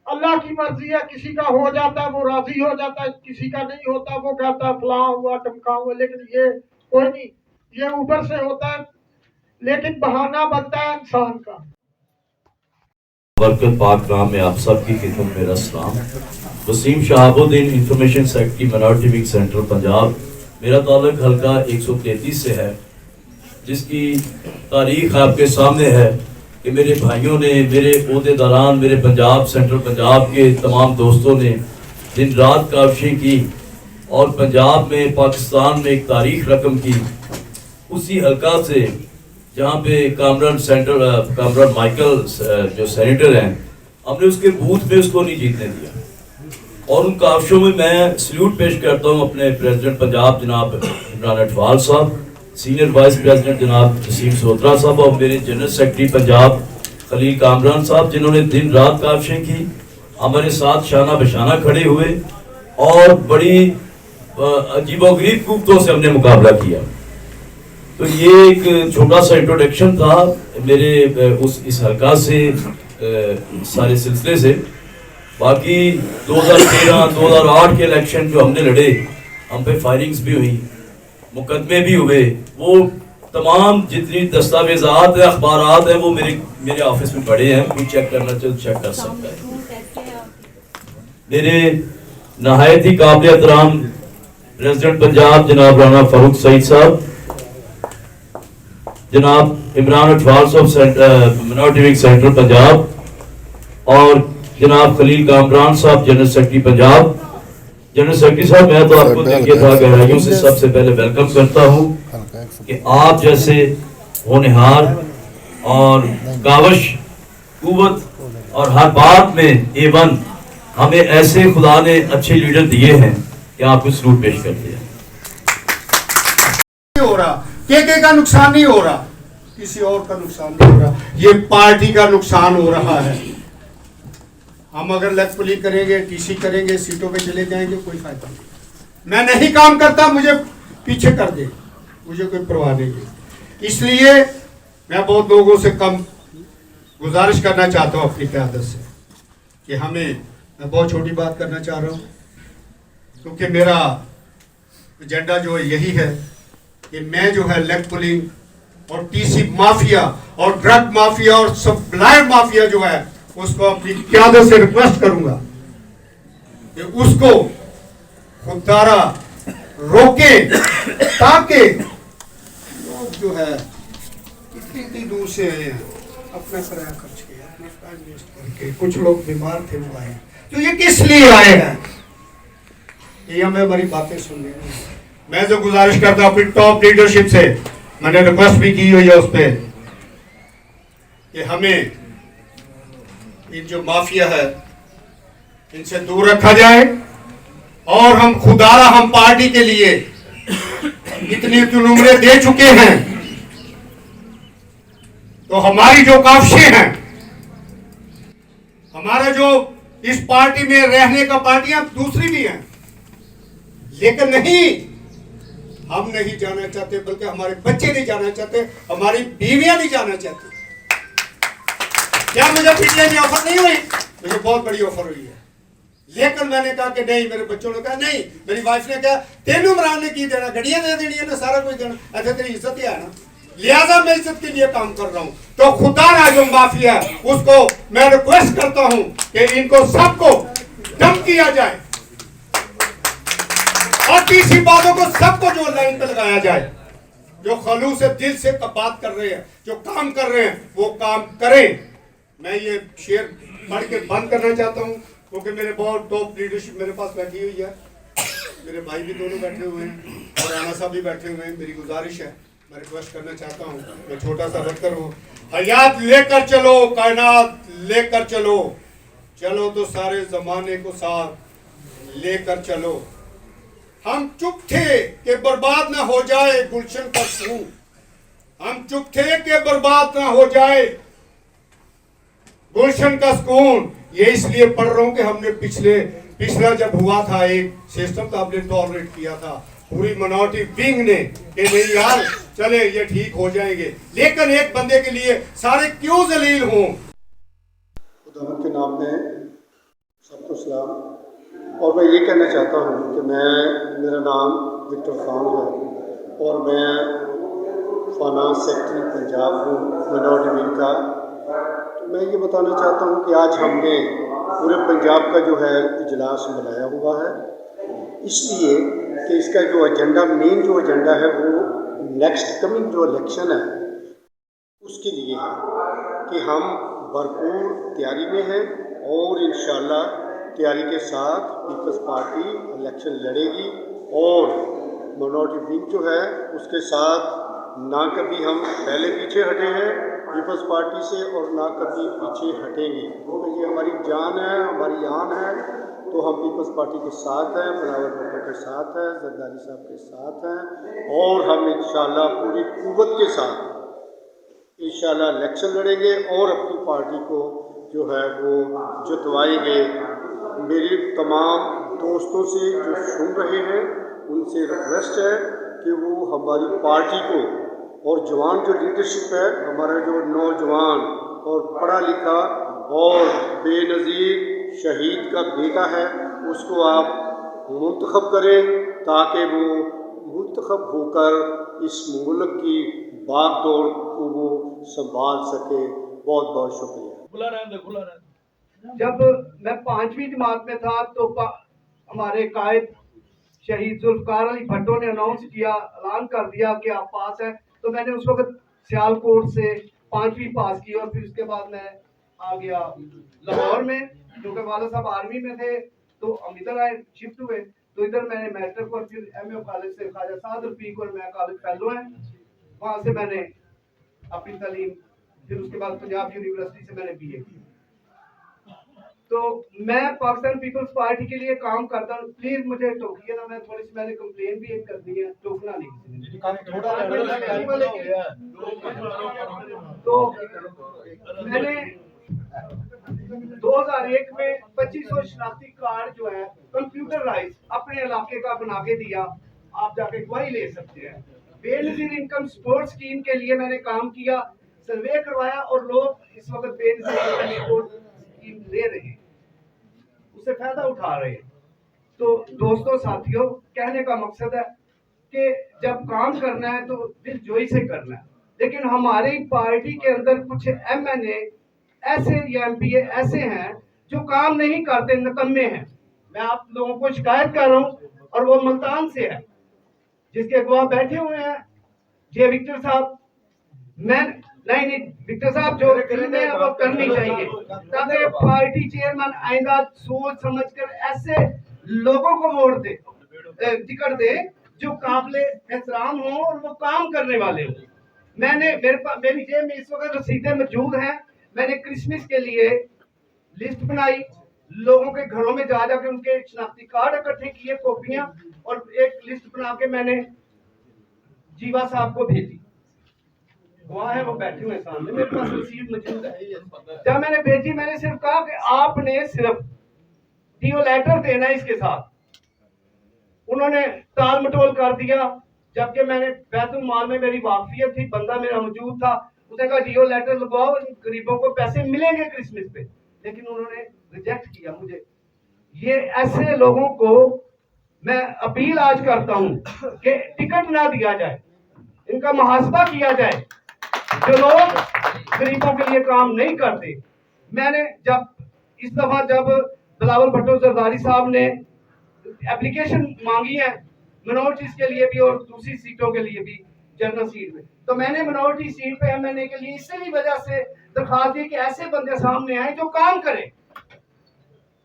अल्लाह की मर्जी है, किसी का हो जाता है वो राजी हो जाता है, किसी का नहीं होता वो कहता है फलां हुआ टमका हुआ, लेकिन ये कोई नहीं, ये ऊपर से होता है, लेकिन बहाना बनता है इंसान का। बरकत पाक नाम में आप सबकी खिदमत मेरा सलाम। Waseem Shahabuddin information secretary minority wing central Punjab. मेरा ताल्लुक हल्का 133 से है, जिसकी तारीख आपके सामने है कि मेरे भाइयों ने, मेरे ओहदेदारान, मेरे पंजाब सेंट्रल पंजाब के तमाम दोस्तों ने दिन रात काविशें की और पंजाब में, पाकिस्तान में एक तारीख रकम की। उसी हल्का से जहाँ पे कामरान माइकल जो सेनेटर हैं, हमने उसके बूथ में उसको नहीं जीतने दिया। और उन काविशों में मैं सल्यूट पेश करता हूँ अपने प्रेसिडेंट पंजाब जनाब इमरान अटवाल साहब, सीनियर वाइस प्रेसिडेंट जनाब जसीम सोत्रा साहब और मेरे जनरल सेक्रेटरी पंजाब खलील कामरान साहब, जिन्होंने दिन रात काविशें की, हमारे साथ शाना बशाना खड़े हुए और बड़ी अजीबोगरीब कुव्वतों से हमने मुकाबला किया। तो ये एक छोटा सा इंट्रोडक्शन था मेरे इस हल्का से सारे सिलसिले से। बाकी 2013-2008 के इलेक्शन जो हमने लड़े, हम पे फायरिंग्स भी हुई, मुकदमे भी हुए, वो तमाम जितनी दस्तावेजात है, अखबारात हैं, वो मेरे ऑफिस में पड़े हैं, कोई चेक करना चाहे तो चेक कर सकता है। मेरे नहायत ही काबिल एहतराम प्रेसिडेंट पंजाब जनाब राना फारूक सईद साहब, जनाब इमरान अटवाल साहब मिनॉरिटी विंग सेंट्रल पंजाब और जनाब खलील कामरान साहब general secretary Punjab. General secretary साहब, मैं तो आपको दिल के गहराइयों से सबसे पहले वेलकम करता हूं कि आप जैसे होनहार और काविश कुव्वत और हर बात में A1 हमें ऐसे खुदा ने अच्छे लीडर दिए हैं कि आपको सलूट पेश करते हैं। हो रहा के का नुकसान नहीं हो रहा, किसी और का नुकसान नहीं हो रहा, ये पार्टी का नुकसान हो रहा है। हम अगर लेग पुलिंग करेंगे, टीसी करेंगे, सीटों पे चले जाएंगे, कोई फायदा नहीं। मैं नहीं काम करता, मुझे पीछे कर दे, मुझे कोई परवाह नहीं है। इसलिए मैं बहुत लोगों से कम गुजारिश करना चाहता हूँ अपनी क़यादत से कि मैं बहुत छोटी बात करना चाह रहा हूँ, क्योंकि मेरा एजेंडा जो है यही है कि मैं जो है लेग पुलिंग और टीसी माफिया और ड्रग माफिया और सप्लायर माफिया जो है उसको अपनी क़यादत से रिक्वेस्ट करूंगा कि उसको खुदारा रोके, ताकि लोग जो है इतनी दूर से आए हैं, अपना किराया खर्च किया, अपना टाइम वेस्ट करके, कुछ लोग बीमार थे वो आए, तो ये किस लिए आए हैं? ये हमें हमारी बातें सुन रहे हैं। मैं जो गुजारिश करता हूँ अपनी टॉप लीडरशिप से, मैंने रिक्वेस्ट भी की हुई है उस पर कि हमें इन जो माफिया है इनसे दूर रखा जाए, और हम खुदारा हम पार्टी के लिए इतनी उम्रें दे चुके हैं, तो हमारी जो काविशें हैं, हमारा जो इस पार्टी में रहने का, पार्टियां दूसरी भी हैं, लेकिन नहीं, हम नहीं जाना चाहते, बल्कि हमारे बच्चे नहीं जाना चाहते, हमारी बीवियां नहीं जाना चाहती। क्या मुझे पीटीआई में ऑफर नहीं हुई? मुझे बहुत बड़ी ऑफर हुई है, लेकिन मैंने कहा कि नहीं, मेरे बच्चों ने कहा नहीं, मेरी वाइफ ने कहा तेन इमरान ने की देना, गड्डियां दे देनी है ना, सारा कुछ देना, अच्छा तेरी इज्जत ही है ना, लिहाजा मैं इज्जत के लिए काम कर रहा हूं। तो खुदा ना जो माफिया है उसको मैं रिक्वेस्ट करता हूं कि इनको सबको डंप किया जाए और तीसरी बातों को सबको जो लाइन पे लगाया जाए। जो खलूस से दिल से बात कर रहे हैं, जो काम कर रहे हैं, वो काम करें। मैं ये शेर पढ़ के बंद करना चाहता हूँ, क्योंकि मेरे बहुत टॉप लीडरशिप मेरे पास बैठी हुई है, मेरे भाई भी दोनों बैठे हुए हैं और राणा साहब भी बैठे हुए हैं। मेरी गुजारिश है, मैं रिक्वेस्ट करना चाहता हूँ, मैं छोटा सा वर्कर हूँ, हयात लेकर चलो, कायनात लेकर चलो, चलो तो सारे जमाने को साथ लेकर चलो। हम चुप थे कि बर्बाद ना हो जाए गुलशन का सुकून, हम चुप थे कि बर्बाद ना हो जाए गुलशन का सुकून। ये इसलिए पढ़ रहा हूं कि हमने पिछला जब हुआ था एक सिस्टम, तो हमने टॉलरेट किया था पूरी मिनॉरिटी विंग ने कि नहीं यार चले ये ठीक हो जाएंगे, लेकिन एक बंदे के लिए सारे क्यों जलील हों। खुदा के नाम में अस्सलाम। और मैं ये कहना चाहता हूँ कि मेरा नाम विक्टर खान है और मैं फाइनेंस सेक्रेटरी पंजाब हूँ, मिनॉरिटी विंग का। तो मैं ये बताना चाहता हूँ कि आज हमने पूरे पंजाब का जो है इजलास बुलाया हुआ है, इसलिए कि इसका जो एजेंडा, मेन जो एजेंडा है वो नेक्स्ट कमिंग जो इलेक्शन है उसके लिए है कि हम भरपूर तैयारी में हैं और इंशाल्लाह तैयारी के साथ पीपल्स पार्टी इलेक्शन लड़ेगी और मिनॉरिटी विंग जो है उसके साथ ना कभी हम पहले पीछे हटे हैं पीपल्स पार्टी से और ना कभी पीछे हटेंगे, क्योंकि ये हमारी जान है, हमारी आन है। तो हम पीपल्स पार्टी के साथ हैं, बिलावल भुट्टो के साथ हैं, जरदारी साहब के साथ हैं और हम इंशाल्लाह पूरी कुव्वत के साथ इंशाल्लाह इलेक्शन लड़ेंगे और अपनी पार्टी को जो है वो जितवाएंगे। मेरी तमाम दोस्तों से जो सुन रहे हैं उनसे रिक्वेस्ट है कि वो हमारी पार्टी को और जवान जो लीडरशिप है, हमारा जो नौजवान और पढ़ा लिखा और बेनज़ीर शहीद का बेटा है, उसको आप मुंतखब करें ताकि वो मुंतखब होकर इस मुल्क की भाग दौड़ को वो संभाल सके। बहुत बहुत शुक्रिया। खुला रहने जब मैं 5वीं जमात में था तो हमारे कायद शहीद जुल्फकार अली भट्टो ने अनाउंस किया, ऐलान कर दिया कि आप पास हैं। तो मैंने उस वक्त सियालकोट से 5वीं पास की और फिर उसके बाद मैं आ गया लाहौर में, क्योंकि वाला साहब आर्मी में थे तो हम इधर आए, शिफ्ट हुए। तो इधर मैंने मैट्रिक और फिर MA कॉलेज से ख्वाजा साद रफीक और मैं कॉलेज फेलो हैं, वहाँ से मैंने अपनी तालीम, फिर उसके बाद पंजाब यूनिवर्सिटी से मैंने BA की। तो मैं पाकिस्तान पीपल्स पार्टी के लिए काम करता हूँ। प्लीज मुझे टोकिए ना, मैं थोड़ी सी मैंने कंप्लेन भी एक कर दी है, टोकना नहीं। तो मैंने 2001 में 2500 शनाख्ती कार्ड जो है कंप्यूटराइज अपने इलाके का बना के दिया, आप जाके गवाही ले सकते हैं। बेनजीर इनकम सपोर्ट स्कीम के लिए मैंने काम किया, सर्वे करवाया और लोग इस वक्त बेनजीर इनकम सपोर्ट स्कीम ले रहे हैं, उससे फायदा उठा रहे हैं। तो दोस्तों साथियों, कहने का मकसद है कि जब काम करना है तो दिलजोई से करना है, लेकिन हमारी पार्टी के अंदर कुछ MNA ऐसे या MPA ऐसे हैं जो काम नहीं करते, निकम्मे हैं। मैं आप लोगों को शिकायत कर रहा हूँ और वो मुल्तान से है, जिसके गवाह बैठे हुए हैं जे विक्टर साहब। मैं नहीं विक्टर साहब जो करने हैं वो करनी चाहिए, ताकि पार्टी चेयरमैन आइंदा सोच समझकर ऐसे लोगों को वोट दे, टिकट दे जो काबिले एहतराम हो और वो काम करने वाले हो। मेरी जेब में इस वक्त रसीदें मौजूद हैं। मैंने क्रिसमस के लिए लिस्ट बनाई, लोगों के घरों में जा जाके उनके शनाख्ती कार्ड इकट्ठे किए, कॉपियां, और एक लिस्ट बना के मैंने जीवा साहब को भेजी। वहाँ है, वो बैठे हुए सामने, मेरे पास रसीद मौजूद है। जब मैंने भेजी, मैंने सिर्फ कहा कि आपने सिर्फ DO लेटर देना है इसके साथ। उन्होंने टाल मटोल कर दिया, जबकि मैंने बैतुल माल में मेरी वाकफियत थी, बंदा मेरा मौजूद था। उसने कहा DO लेटर लगवाओ, गरीबों को पैसे मिलेंगे क्रिसमस पे, लेकिन उन्होंने रिजेक्ट किया मुझे। ये ऐसे लोगों को मैं अपील आज करता हूँ कि टिकट ना दिया जाए, इनका मुहासबा किया जाए जो लोग गरीबों के लिए काम नहीं करते। मैंने इस दफा जब बिलावल भुट्टो जरदारी साहब ने एप्लीकेशन मांगी है मिनोरिटीज के लिए भी और दूसरी सीटों के लिए भी, जनरल सीट में, तो मैंने मिनोरिटी सीट पे MNA के लिए इसी वजह से दरखास्त दी कि ऐसे बंदे सामने आए जो काम करें।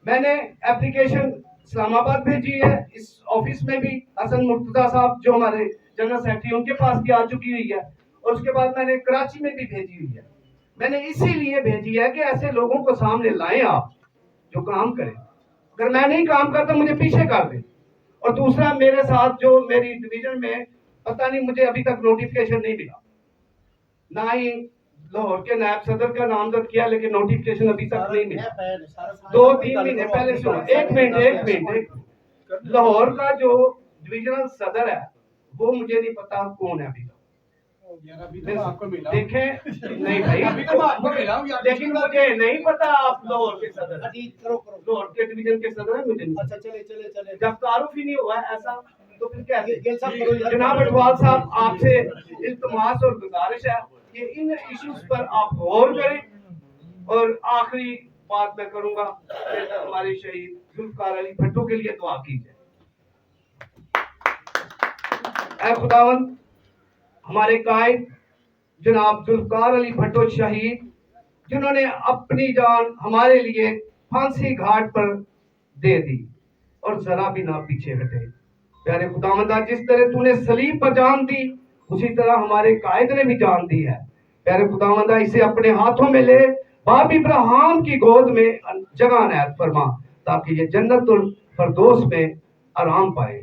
मैंने एप्लीकेशन इस्लामाबाद भेजी है, इस ऑफिस में भी हसन मुर्तजा साहब जो हमारे जनरल सेक्रेटरी, उनके पास भी आ चुकी हुई है, और उसके बाद मैंने कराची में भी भेजी हुई है। मैंने इसीलिए भेजी है कि ऐसे लोगों को सामने लाएं आप जो काम करें। अगर मैं नहीं काम करता मुझे पीछे कर दें। और दूसरा, मेरे साथ जो मेरी डिवीजन में, पता नहीं मुझे अभी तक नोटिफिकेशन नहीं मिला, ना ही लाहौर के नायब सदर का नामजद किया, लेकिन नोटिफिकेशन अभी तक नहीं मिला। 2-3 महीने पहले सुनो, एक मिनट, लाहौर का जो डिविजनल सदर है वो मुझे नहीं पता कौन है अभी तक। देखें नहीं भाई अभी तो मैं आपको मिला हूं यार, लेकिन मुझे नहीं पता आप लाहौर के सदर, लाहौर के डिवीजन के सदर हैं, मुझे अच्छा चले जब तारुफ ही नहीं हुआ है ऐसा तो फिर कैसे। जनाब अडवाल साहब आपसे इल्तमास और गुजारिश है कि इन इश्यूज पर आप गौर करें। और आखिरी बात मैं करूंगा कि हमारे शहीद जुल्फकार अली भट्टो के लिए दुआ कीजिए। ऐ खुदावंद, हमारे कायद जनाब जुल्फकार अली भट्टो शहीद, जिन्होंने अपनी जान हमारे लिए फांसी घाट पर दे दी और जरा भी ना पीछे हटे। प्यारे खुदावंदा, जिस तरह तूने सलीब पर जान दी उसी तरह हमारे कायद ने भी जान दी है। प्यारे खुदावंदा, इसे अपने हाथों में ले बाप इब्राहिम की गोद में जगह अनायत फरमा ताकि ये जन्नतुल फरदौस में आराम पाए।